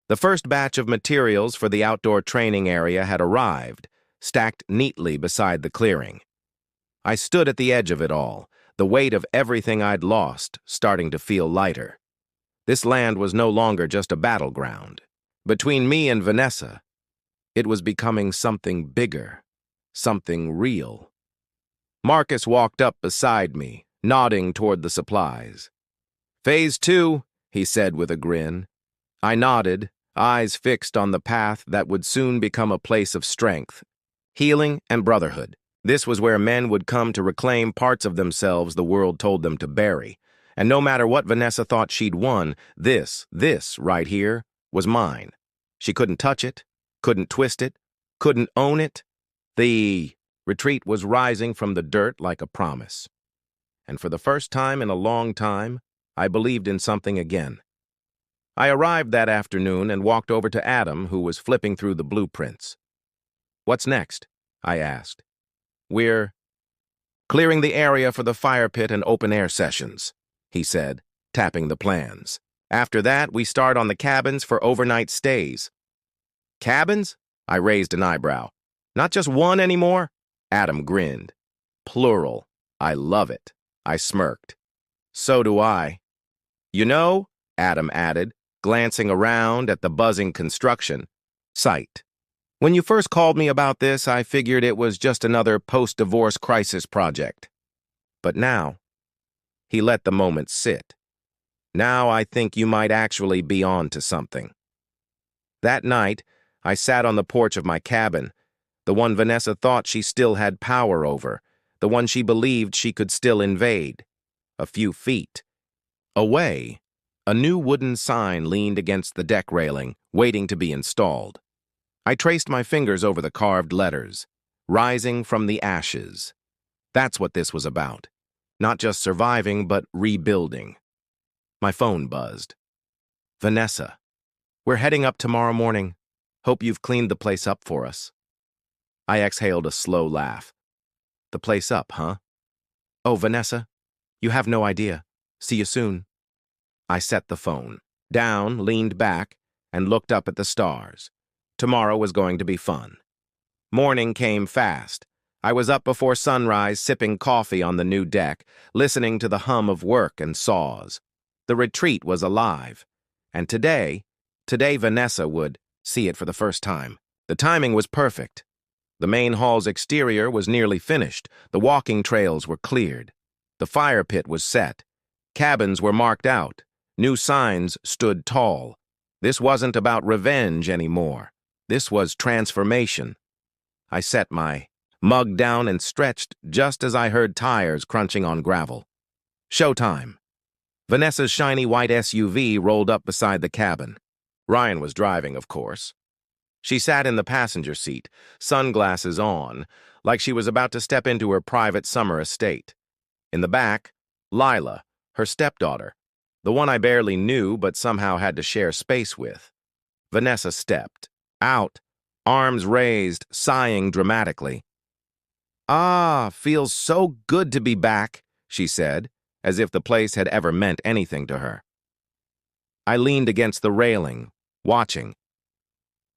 The first batch of materials for the outdoor training area had arrived, stacked neatly beside the clearing. I stood at the edge of it all, the weight of everything I'd lost starting to feel lighter. This land was no longer just a battleground. Between me and Vanessa, it was becoming something bigger, something real. Marcus walked up beside me, nodding toward the supplies. "Phase 2, he said with a grin. I nodded, eyes fixed on the path that would soon become a place of strength, healing, and brotherhood. This was where men would come to reclaim parts of themselves the world told them to bury. And no matter what Vanessa thought she'd won, this right here, was mine. She couldn't touch it, couldn't twist it, couldn't own it. The retreat was rising from the dirt like a promise. And for the first time in a long time, I believed in something again. I arrived that afternoon and walked over to Adam, who was flipping through the blueprints. "What's next?" I asked. "We're clearing the area for the fire pit and open-air sessions," he said, tapping the plans. "After that, we start on the cabins for overnight stays." "Cabins?" I raised an eyebrow. "Not just one anymore?" Adam grinned. "Plural. I love it." I smirked. "So do I." "You know," Adam added, glancing around at the buzzing construction site. "When you first called me about this, I figured it was just another post-divorce crisis project. But now," he let the moment sit, "now I think you might actually be on to something." That night, I sat on the porch of my cabin, the one Vanessa thought she still had power over, the one she believed she could still invade. A few feet away, a new wooden sign leaned against the deck railing, waiting to be installed. I traced my fingers over the carved letters, "Rising from the ashes." That's what this was about. Not just surviving, but rebuilding. My phone buzzed. "Vanessa, we're heading up tomorrow morning. Hope you've cleaned the place up for us." I exhaled a slow laugh. "The place up, huh? Oh, Vanessa, you have no idea. See you soon." I set the phone down, leaned back, and looked up at the stars. Tomorrow was going to be fun. Morning came fast. I was up before sunrise, sipping coffee on the new deck, listening to the hum of work and saws. The retreat was alive. And today Vanessa would see it for the first time. The timing was perfect. The main hall's exterior was nearly finished. The walking trails were cleared. The fire pit was set. Cabins were marked out. New signs stood tall. This wasn't about revenge anymore. This was transformation. I set my mug down and stretched just as I heard tires crunching on gravel. Showtime. Vanessa's shiny white SUV rolled up beside the cabin. Ryan was driving, of course. She sat in the passenger seat, sunglasses on, like she was about to step into her private summer estate. In the back, Lila, her stepdaughter, the one I barely knew but somehow had to share space with. Vanessa stepped out, arms raised, sighing dramatically. "Ah, feels so good to be back," she said, as if the place had ever meant anything to her. I leaned against the railing, watching.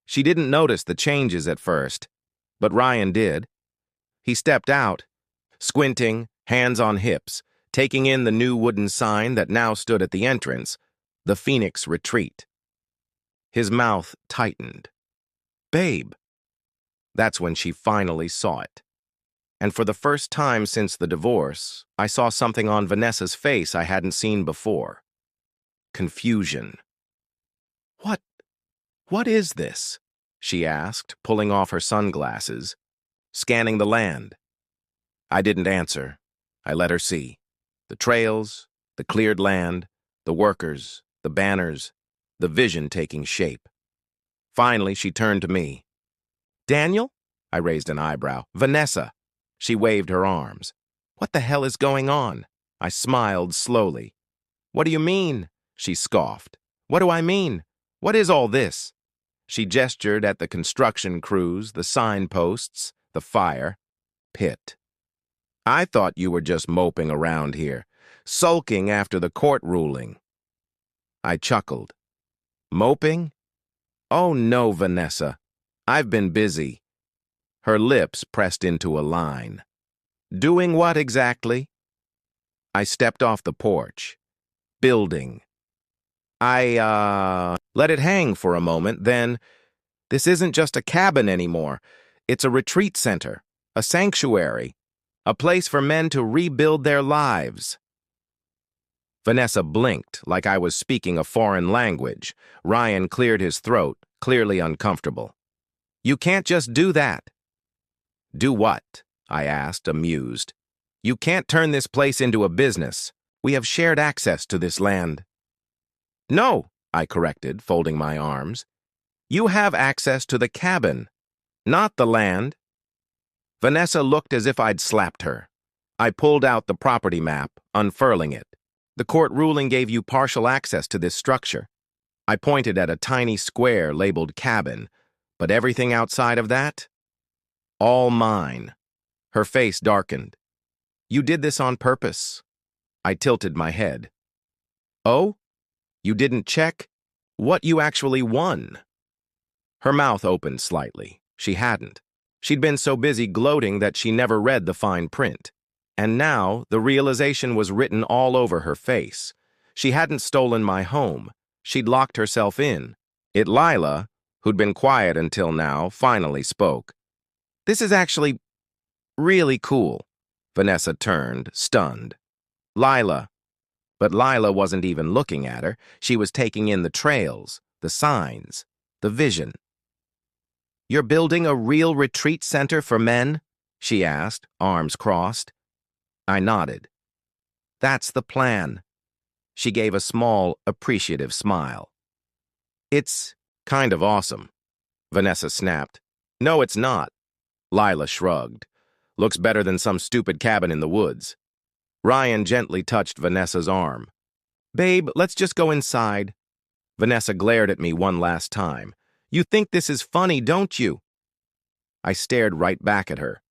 She didn't notice the changes at first, but Ryan did. He stepped out, squinting, hands on hips, taking in the new wooden sign that now stood at the entrance, the Phoenix Retreat. His mouth tightened. "Babe." That's when she finally saw it. And for the first time since the divorce, I saw something on Vanessa's face I hadn't seen before. Confusion. What is this?" she asked, pulling off her sunglasses, scanning the land. I didn't answer. I let her see. The trails, the cleared land, the workers, the banners, the vision taking shape. Finally, she turned to me. "Daniel?" I raised an eyebrow. "Vanessa." She waved her arms. "What the hell is going on?" I smiled slowly. "What do you mean?" she scoffed. "What do I mean? What is all this?" She gestured at the construction crews, the signposts, the fire pit. "I thought you were just moping around here, sulking after the court ruling." I chuckled. "Moping? Oh no, Vanessa. I've been busy. Her lips pressed into a line. Doing what exactly? I stepped off the porch. Building. I let it hang for a moment, then, this isn't just a cabin anymore. It's a retreat center, a sanctuary, a place for men to rebuild their lives. Vanessa blinked like I was speaking a foreign language. Ryan cleared his throat, clearly uncomfortable. You can't just do that. Do what? I asked, amused. You can't turn this place into a business. We have shared access to this land. No, I corrected, folding my arms. You have access to the cabin, not the land. Vanessa looked as if I'd slapped her. I pulled out the property map, unfurling it. The court ruling gave you partial access to this structure. I pointed at a tiny square labeled cabin, but everything outside of that? All mine. Her face darkened. You did this on purpose. I tilted my head. Oh? You didn't check what you actually won? Her mouth opened slightly. She hadn't. She'd been so busy gloating that she never read the fine print. And now, the realization was written all over her face. She hadn't stolen my home. She'd locked herself in. Lila, who'd been quiet until now, finally spoke. This is actually really cool. Vanessa turned, stunned. Lila. But Lila wasn't even looking at her. She was taking in the trails, the signs, the vision. You're building a real retreat center for men? She asked, arms crossed. I nodded. That's the plan. She gave a small, appreciative smile. It's kind of awesome, Vanessa snapped. No, it's not. Lila shrugged. Looks better than some stupid cabin in the woods. Ryan gently touched Vanessa's arm. Babe, let's just go inside. Vanessa glared at me one last time. You think this is funny, don't you? I stared right back at her.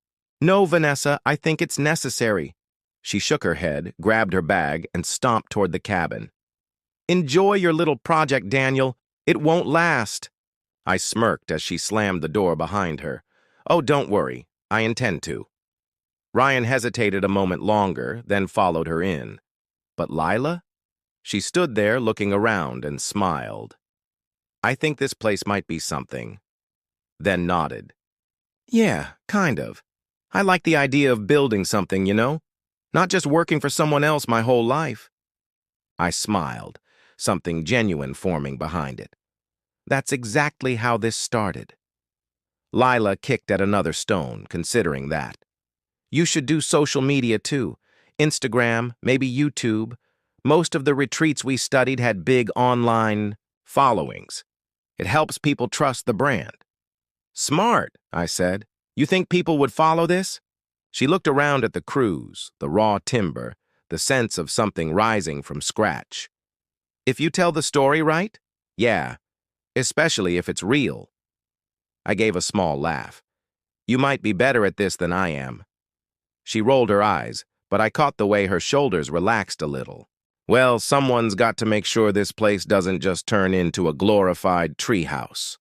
No, Vanessa, I think it's necessary. She shook her head, grabbed her bag, and stomped toward the cabin. Enjoy your little project, Daniel. It won't last. I smirked as she slammed the door behind her. Oh, don't worry. I intend to. Ryan hesitated a moment longer, then followed her in. But Lila? She stood there looking around and smiled. I think this place might be something. Then nodded. Yeah, kind of. I like the idea of building something, you know? Not just working for someone else my whole life. I smiled, something genuine forming behind it. That's exactly how this started. Lila kicked at another stone, considering that. You should do social media too. Instagram, maybe YouTube. Most of the retreats we studied had big online followings. It helps people trust the brand. Smart, I said. You think people would follow this? She looked around at the crews, the raw timber, the sense of something rising from scratch. If you tell the story right? Yeah, especially if it's real. I gave a small laugh. You might be better at this than I am. She rolled her eyes, but I caught the way her shoulders relaxed a little. Well, someone's got to make sure this place doesn't just turn into a glorified treehouse.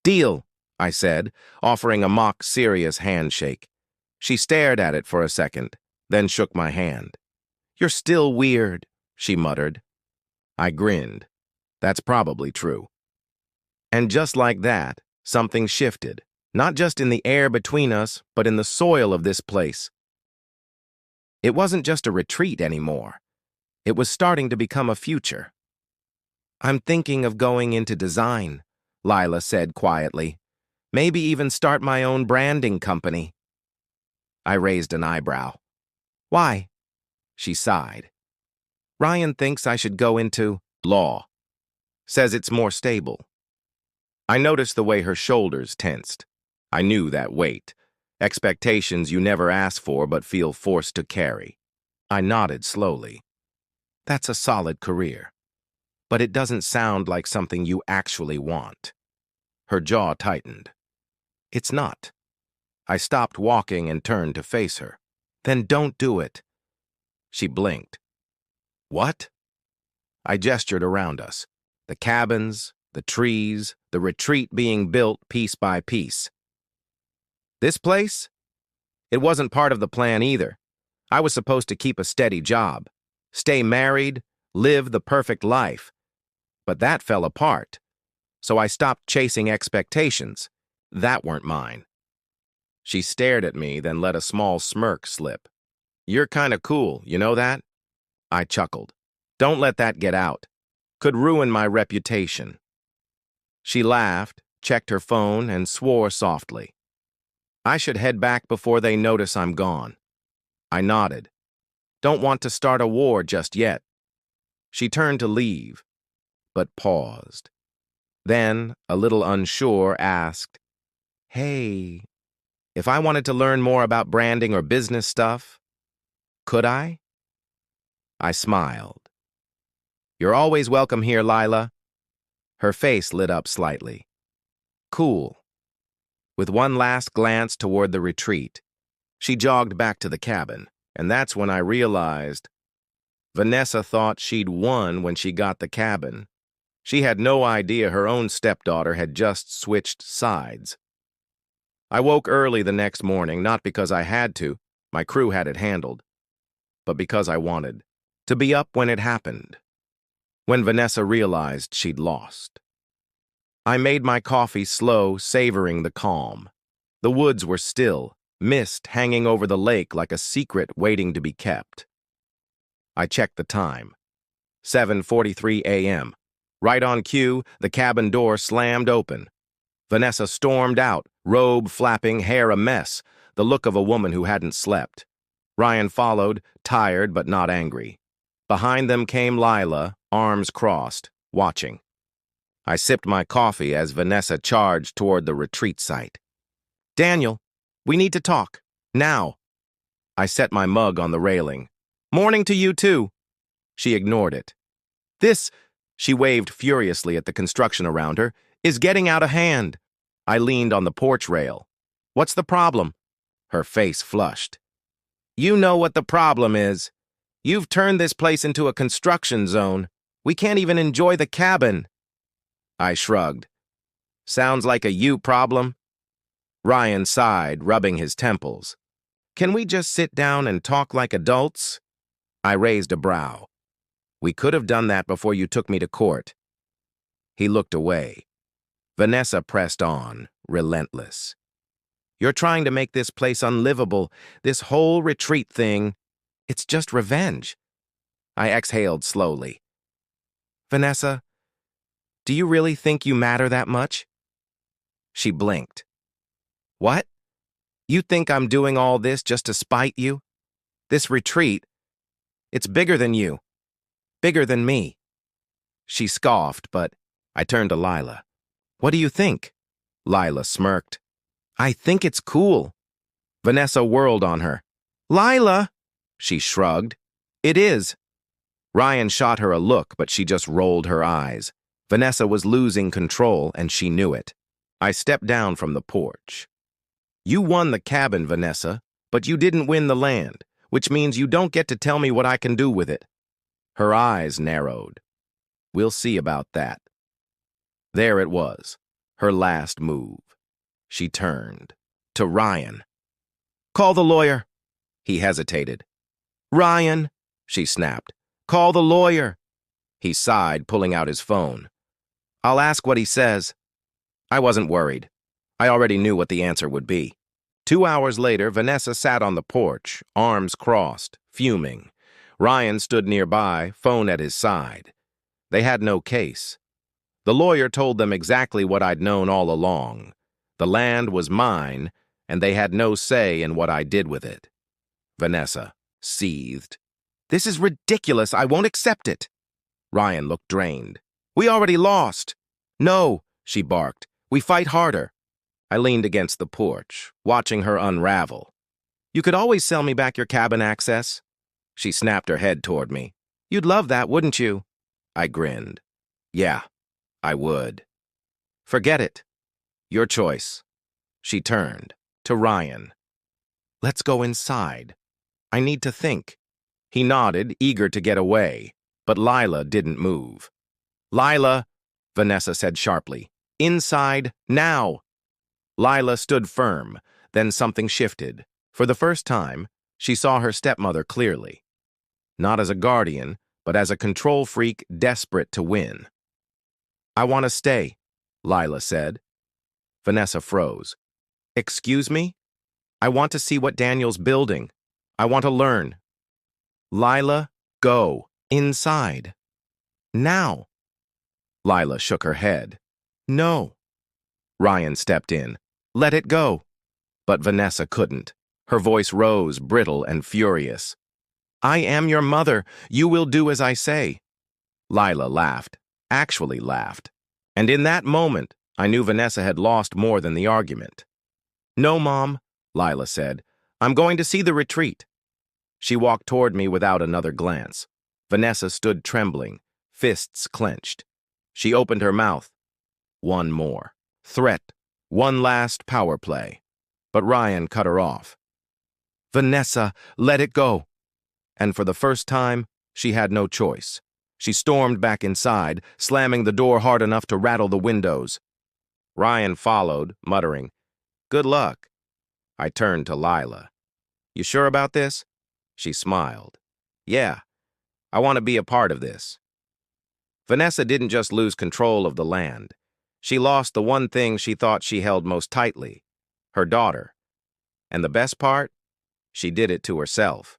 Deal, I said, offering a mock serious handshake. She stared at it for a second, then shook my hand. You're still weird, she muttered. I grinned. That's probably true. And just like that, something shifted, not just in the air between us, but in the soil of this place. It wasn't just a retreat anymore. It was starting to become a future. I'm thinking of going into design, Lila said quietly. Maybe even start my own branding company. I raised an eyebrow. Why? She sighed. Ryan thinks I should go into law. Says it's more stable. I noticed the way her shoulders tensed. I knew that weight. Expectations you never ask for but feel forced to carry. I nodded slowly. That's a solid career. But it doesn't sound like something you actually want. Her jaw tightened. It's not. I stopped walking and turned to face her. Then don't do it. She blinked. What? I gestured around us. The cabins, the trees, the retreat being built piece by piece. This place? It wasn't part of the plan either. I was supposed to keep a steady job, stay married, live the perfect life. But that fell apart. So I stopped chasing expectations. That weren't mine. She stared at me, then let a small smirk slip. You're kinda cool, you know that? I chuckled. Don't let that get out. Could ruin my reputation. She laughed, checked her phone, and swore softly. I should head back before they notice I'm gone. I nodded. Don't want to start a war just yet. She turned to leave, but paused. Then, a little unsure, asked, Hey, if I wanted to learn more about branding or business stuff, could I? I smiled. You're always welcome here, Lila. Her face lit up slightly. Cool. With one last glance toward the retreat, she jogged back to the cabin, and that's when I realized Vanessa thought she'd won when she got the cabin. She had no idea her own stepdaughter had just switched sides. I woke early the next morning, not because I had to, my crew had it handled, but because I wanted to be up when it happened, when Vanessa realized she'd lost. I made my coffee slow, savoring the calm. The woods were still, mist hanging over the lake like a secret waiting to be kept. I checked the time. 7:43 a.m. Right on cue, the cabin door slammed open. Vanessa stormed out, robe flapping, hair a mess, the look of a woman who hadn't slept. Ryan followed, tired but not angry. Behind them came Lila, arms crossed, watching. I sipped my coffee as Vanessa charged toward the retreat site. Daniel, we need to talk. Now. I set my mug on the railing. Morning to you, too. She ignored it. This, she waved furiously at the construction around her, is getting out of hand. I leaned on the porch rail. What's the problem? Her face flushed. You know what the problem is. You've turned this place into a construction zone. We can't even enjoy the cabin. I shrugged. Sounds like a you problem. Ryan sighed, rubbing his temples. Can we just sit down and talk like adults? I raised a brow. We could have done that before you took me to court. He looked away. Vanessa pressed on, relentless. You're trying to make this place unlivable, this whole retreat thing. It's just revenge. I exhaled slowly. Vanessa, do you really think you matter that much? She blinked. What? You think I'm doing all this just to spite you? This retreat, it's bigger than you. Bigger than me. She scoffed, but I turned to Lila. What do you think? Lila smirked. I think it's cool. Vanessa whirled on her. Lila! She shrugged. It is. Ryan shot her a look, but she just rolled her eyes. Vanessa was losing control, and she knew it. I stepped down from the porch. You won the cabin, Vanessa, but you didn't win the land, which means you don't get to tell me what I can do with it. Her eyes narrowed. We'll see about that. There it was, her last move. She turned to Ryan. Call the lawyer. He hesitated. Ryan, she snapped. Call the lawyer. He sighed, pulling out his phone. I'll ask what he says. I wasn't worried. I already knew what the answer would be. 2 hours later, Vanessa sat on the porch, arms crossed, fuming. Ryan stood nearby, phone at his side. They had no case. The lawyer told them exactly what I'd known all along. The land was mine, and they had no say in what I did with it. Vanessa seethed. This is ridiculous. I won't accept it. Ryan looked drained. We already lost. No, she barked. We fight harder. I leaned against the porch, watching her unravel. You could always sell me back your cabin access. She snapped her head toward me. You'd love that, wouldn't you? I grinned. Yeah, I would. Forget it. Your choice. She turned to Ryan. Let's go inside. I need to think. He nodded, eager to get away, but Lila didn't move. Lila, Vanessa said sharply. Inside, now! Lila stood firm, then something shifted. For the first time, she saw her stepmother clearly. Not as a guardian, but as a control freak desperate to win. I want to stay, Lila said. Vanessa froze. Excuse me? I want to see what Daniel's building. I want to learn. Lila, go. Inside. Now. Lila shook her head. No. Ryan stepped in. Let it go. But Vanessa couldn't. Her voice rose, brittle and furious. I am your mother. You will do as I say. Lila laughed. Actually laughed. And in that moment, I knew Vanessa had lost more than the argument. No, Mom, Lila said. I'm going to see the retreat. She walked toward me without another glance. Vanessa stood trembling, fists clenched. She opened her mouth. One more. Threat. One last power play. But Ryan cut her off. Vanessa, let it go. And for the first time, she had no choice. She stormed back inside, slamming the door hard enough to rattle the windows. Ryan followed, muttering, Good luck. I turned to Lila. You sure about this? She smiled. Yeah, I want to be a part of this. Vanessa didn't just lose control of the land. She lost the one thing she thought she held most tightly, her daughter. And the best part? She did it to herself.